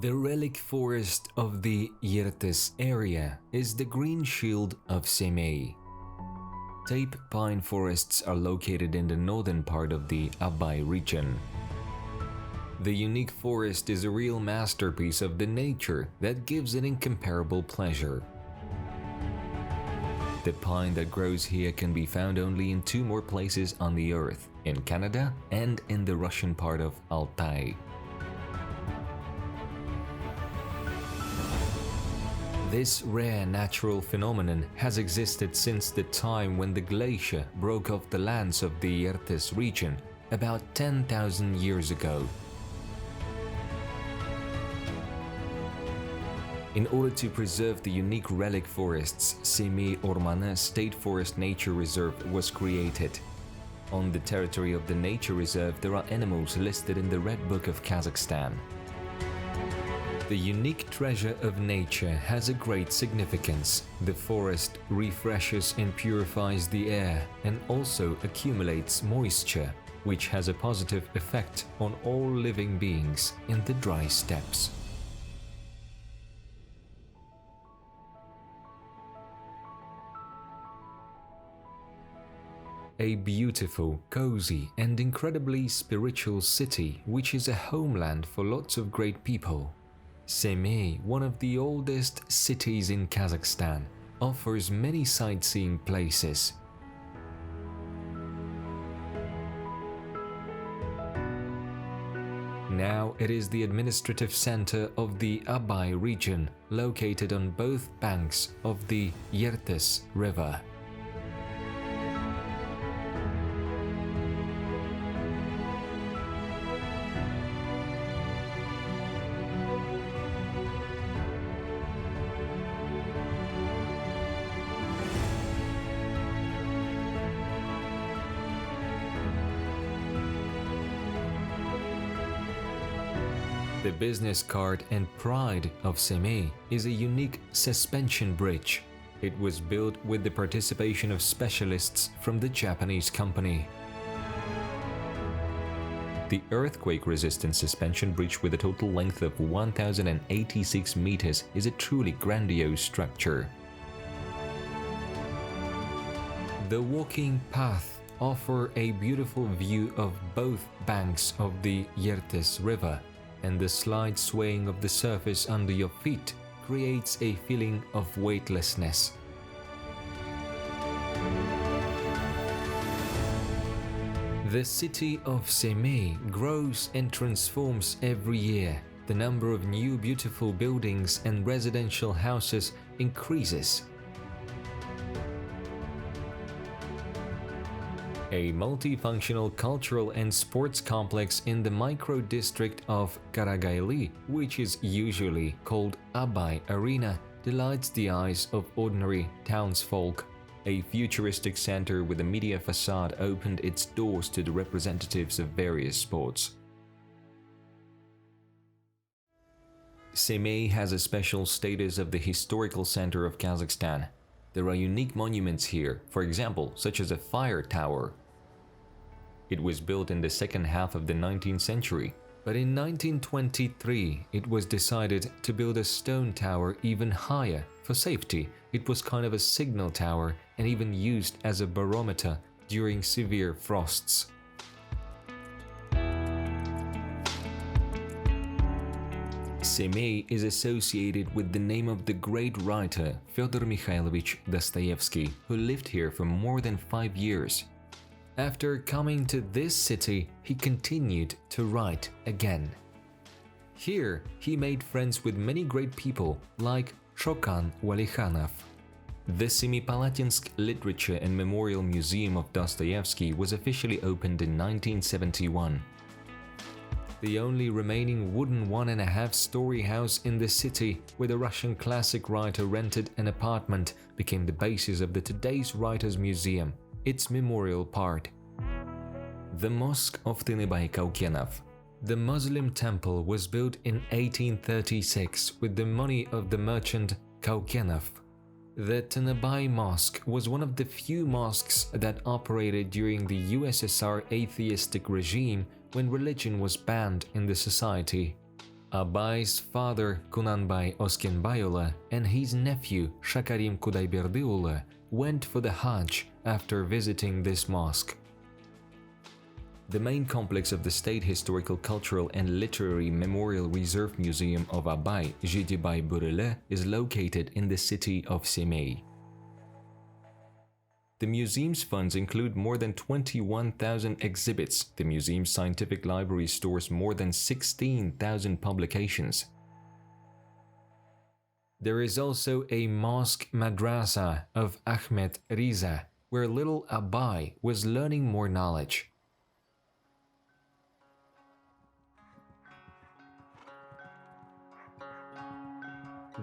The relic forest of the Yirtis area is the green shield of Semey. Tape pine forests are located in the northern part of the Abay region. The unique forest is a real masterpiece of the nature that gives an incomparable pleasure. The pine that grows here can be found only in 2 more places on the earth, in Canada and in the Russian part of Altai. This rare natural phenomenon has existed since the time when the glacier broke off the lands of the Yirtis region about 10,000 years ago. In order to preserve the unique relic forests, Semey Ormanı State Forest Nature Reserve was created. On the territory of the nature reserve, there are animals listed in the Red Book of Kazakhstan. The unique treasure of nature has a great significance. The forest refreshes and purifies the air and also accumulates moisture, which has a positive effect on all living beings in the dry steppes. A beautiful, cozy, and incredibly spiritual city which is a homeland for lots of great people. Semey, one of the oldest cities in Kazakhstan, offers many sightseeing places. Now it is the administrative center of the Abay region, located on both banks of the Yirtis River. The business card and pride of Semey is a unique suspension bridge. It was built with the participation of specialists from the Japanese company. The earthquake-resistant suspension bridge with a total length of 1,086 meters is a truly grandiose structure. The walking path offers a beautiful view of both banks of the Yirtis River, and the slight swaying of the surface under your feet creates a feeling of weightlessness. The city of Semey grows and transforms every year. The number of new beautiful buildings and residential houses increases. A multifunctional cultural and sports complex in the micro-district of Karagaylı, which is usually called Abay Arena, delights the eyes of ordinary townsfolk. A futuristic center with a media facade opened its doors to the representatives of various sports. Semey has a special status of the historical center of Kazakhstan. There are unique monuments here, for example, such as a fire tower. It was built in the second half of the 19th century, but in 1923 it was decided to build a stone tower even higher for safety. It was kind of a signal tower and even used as a barometer during severe frosts. Semey is associated with the name of the great writer Fyodor Mikhailovich Dostoevsky, who lived here for more than 5 years. After coming to this city, he continued to write again. Here, he made friends with many great people like Shokan Walikhanov. The Semipalatinsk Literature and Memorial Museum of Dostoevsky was officially opened in 1971. The only remaining wooden 1.5-story house in the city, where the Russian classic writer rented an apartment, became the basis of the today's Writers' Museum, its memorial part. The Mosque of Tynybay Kaukenov. The Muslim temple was built in 1836 with the money of the merchant Kaukenov. The Tynybay Mosque was one of the few mosques that operated during the USSR atheistic regime when religion was banned in the society. Abai's father Kunanbay Oskenbayula and his nephew Shakarim Kudayberdiula went for the Hajj after visiting this mosque. The main complex of the State Historical, Cultural and Literary Memorial Reserve Museum of Abay, Jibek Joly, is located in the city of Semey. The museum's funds include more than 21,000 exhibits. The museum's scientific library stores more than 16,000 publications. There is also a mosque madrasa of Ahmed Riza, where little Abay was learning more knowledge.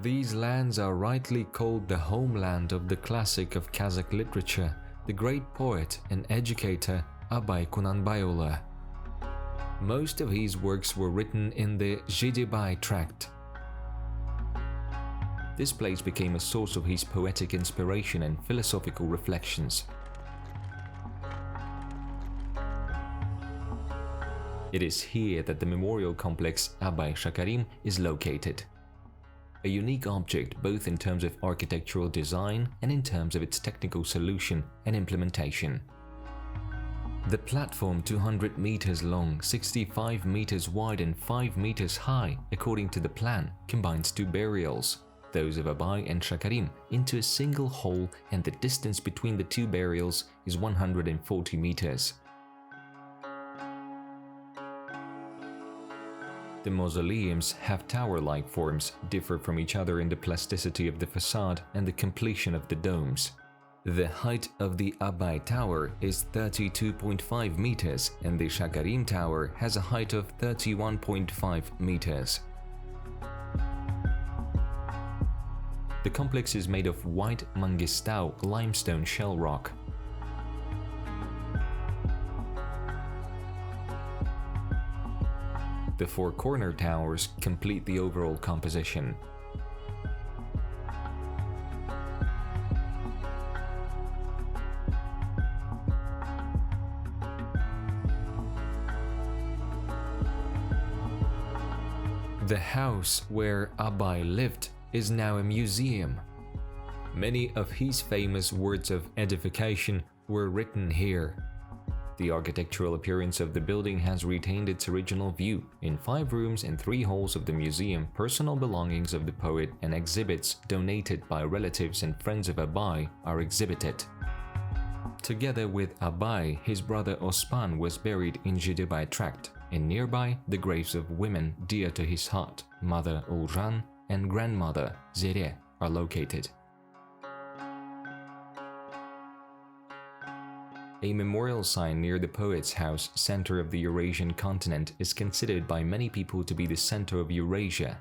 These lands are rightly called the homeland of the classic of Kazakh literature, the great poet and educator Abay Kunanbayula. Most of his works were written in the Jibek tract. This place became a source of his poetic inspiration and philosophical reflections. It is here that the memorial complex Abay Shakarim is located. A unique object both in terms of architectural design and in terms of its technical solution and implementation. The platform, 200 meters long, 65 meters wide and 5 meters high, according to the plan, combines two burials, those of Abay and Shakarim, into a single hole, and the distance between the two burials is 140 meters. The mausoleums have tower-like forms, differ from each other in the plasticity of the facade and the completion of the domes. The height of the Abay Tower is 32.5 meters and the Shakarim Tower has a height of 31.5 meters. The complex is made of white Mangistau limestone shell rock. The four corner towers complete the overall composition. The house where Abay lived is now a museum. Many of his famous words of edification were written here. The architectural appearance of the building has retained its original view. In 5 rooms and 3 halls of the museum, personal belongings of the poet and exhibits donated by relatives and friends of Abay are exhibited. Together with Abay, his brother Osman was buried in Jibek tract, and nearby the graves of women dear to his heart, mother Uljan and grandmother Zere, are located. A memorial sign near the poet's house, center of the Eurasian continent, is considered by many people to be the center of Eurasia.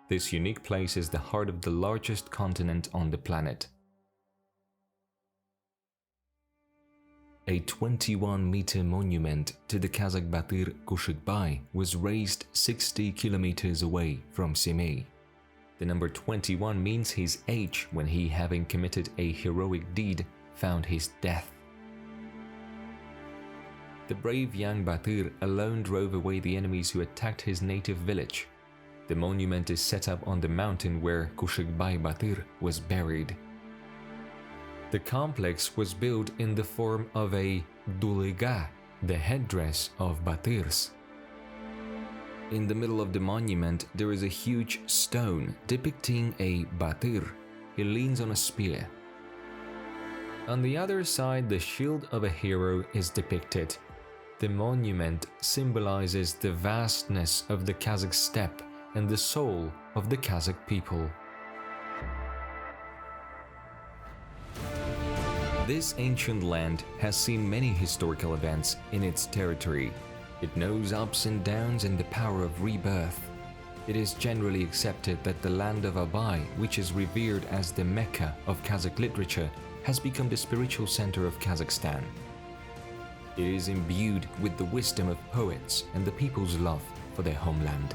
This unique place is the heart of the largest continent on the planet. A 21-meter monument to the Kazakh Batyr Kushukbay was raised 60 kilometers away from Semey. The number 21 means his age when he, having committed a heroic deed, found his death. The brave young Batyr alone drove away the enemies who attacked his native village. The monument is set up on the mountain where Kushukbay Batyr was buried. The complex was built in the form of a duliga, the headdress of Batyrs. In the middle of the monument there is a huge stone depicting a Batyr. He leans on a spear. On the other side, the shield of a hero is depicted. The monument symbolizes the vastness of the Kazakh steppe and the soul of the Kazakh people. This ancient land has seen many historical events in its territory. It knows ups and downs and the power of rebirth. It is generally accepted that the land of Abay, which is revered as the Mecca of Kazakh literature, has become the spiritual center of Kazakhstan. It is imbued with the wisdom of poets and the people's love for their homeland.